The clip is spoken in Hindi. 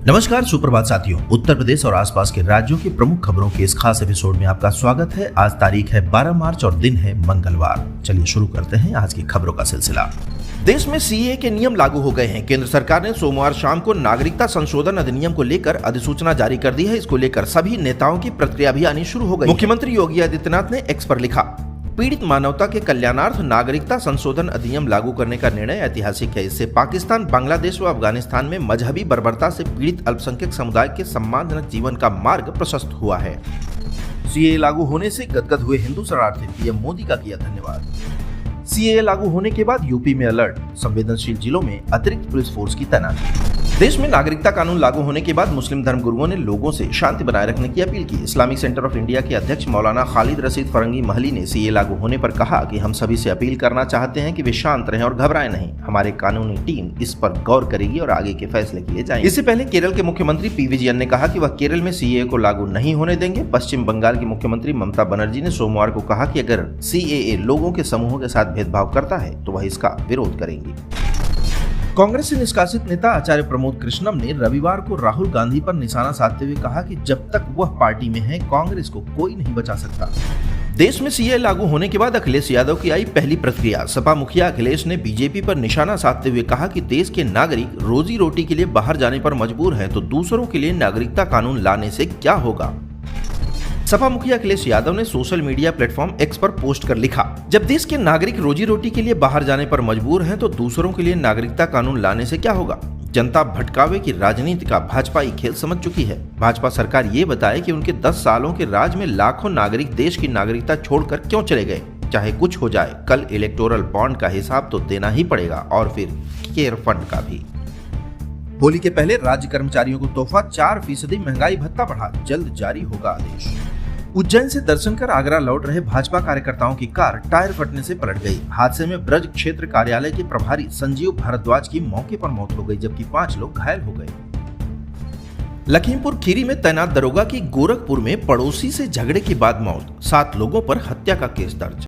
नमस्कार, सुप्रभात साथियों। उत्तर प्रदेश और आसपास के राज्यों की प्रमुख खबरों के इस खास एपिसोड में आपका स्वागत है। आज तारीख है 12 मार्च और दिन है मंगलवार। चलिए शुरू करते हैं आज की खबरों का सिलसिला। देश में सीएए के नियम लागू हो गए हैं। केंद्र सरकार ने सोमवार शाम को नागरिकता संशोधन अधिनियम को लेकर अधिसूचना जारी कर दी है। इसको लेकर सभी नेताओं की प्रतिक्रिया भी आनी शुरू हो गई। मुख्यमंत्री योगी आदित्यनाथ ने एक्स पर लिखा, पीड़ित मानवता के कल्याणार्थ नागरिकता संशोधन अधिनियम लागू करने का निर्णय ऐतिहासिक है। इससे पाकिस्तान, बांग्लादेश व अफगानिस्तान में मजहबी बर्बरता से पीड़ित अल्पसंख्यक समुदाय के सम्मानजनक जीवन का मार्ग प्रशस्त हुआ है। सीएए लागू होने से गदगद हुए हिंदू शरणार्थी, पीएम मोदी का किया धन्यवाद। सीएए लागू होने के बाद यूपी में अलर्ट, संवेदनशील जिलों में अतिरिक्त पुलिस फोर्स की तैनाती। देश में नागरिकता कानून लागू होने के बाद मुस्लिम धर्मगुरुओं ने लोगों से शांति बनाए रखने की अपील की। इस्लामिक सेंटर ऑफ इंडिया के अध्यक्ष मौलाना खालिद रशीद फरंगी महली ने सीएए लागू होने पर कहा कि हम सभी से अपील करना चाहते हैं कि वे शांत रहें और घबराएं नहीं। हमारी कानूनी टीम इस पर गौर करेगी और आगे के फैसले किए जाएंगे। इससे पहले केरल के मुख्यमंत्री पी विजयन ने कहा कि वह केरल में सीएए को लागू नहीं होने देंगे। पश्चिम बंगाल की मुख्यमंत्री ममता बनर्जी ने सोमवार को कहा कि अगर सीएए लोगों के समूहों के साथ भेदभाव करता है तो वह इसका विरोध करेंगी। कांग्रेस से निष्कासित नेता आचार्य प्रमोद कृष्णम ने रविवार को राहुल गांधी पर निशाना साधते हुए कहा कि जब तक वह पार्टी में है, कांग्रेस को कोई नहीं बचा सकता। देश में सीएए लागू होने के बाद अखिलेश यादव की आई पहली प्रतिक्रिया। सपा मुखिया अखिलेश ने बीजेपी पर निशाना साधते हुए कहा कि देश के नागरिक रोजी रोटी के लिए बाहर जाने पर मजबूर हैं, तो दूसरों के लिए नागरिकता कानून लाने से क्या होगा। सपा मुखिया अखिलेश यादव ने सोशल मीडिया प्लेटफॉर्म एक्स पर पोस्ट कर लिखा, जब देश के नागरिक रोजी रोटी के लिए बाहर जाने पर मजबूर हैं, तो दूसरों के लिए नागरिकता कानून लाने से क्या होगा। जनता भटकावे की राजनीति का भाजपा खेल समझ चुकी है। भाजपा सरकार ये बताए कि उनके 10 सालों के राज में लाखों नागरिक देश की नागरिकता छोड़कर क्यों चले गए। चाहे कुछ हो जाए, कल इलेक्टोरल बॉन्ड का हिसाब तो देना ही पड़ेगा और फिर केयर फंड का भी। होली के पहले राज्य कर्मचारियों को तोहफा, 4% महंगाई भत्ता बढ़ा, जल्द जारी होगा आदेश। उज्जैन से दर्शन कर आगरा लौट रहे भाजपा कार्यकर्ताओं की कार टायर फटने से पलट गई। हादसे में ब्रज क्षेत्र कार्यालय के प्रभारी संजीव भारद्वाज की मौके पर मौत हो गई, जबकि 5 लोग घायल हो गए। लखीमपुर खीरी में तैनात दरोगा की गोरखपुर में पड़ोसी से झगड़े के बाद मौत, 7 लोगों पर हत्या का केस दर्ज।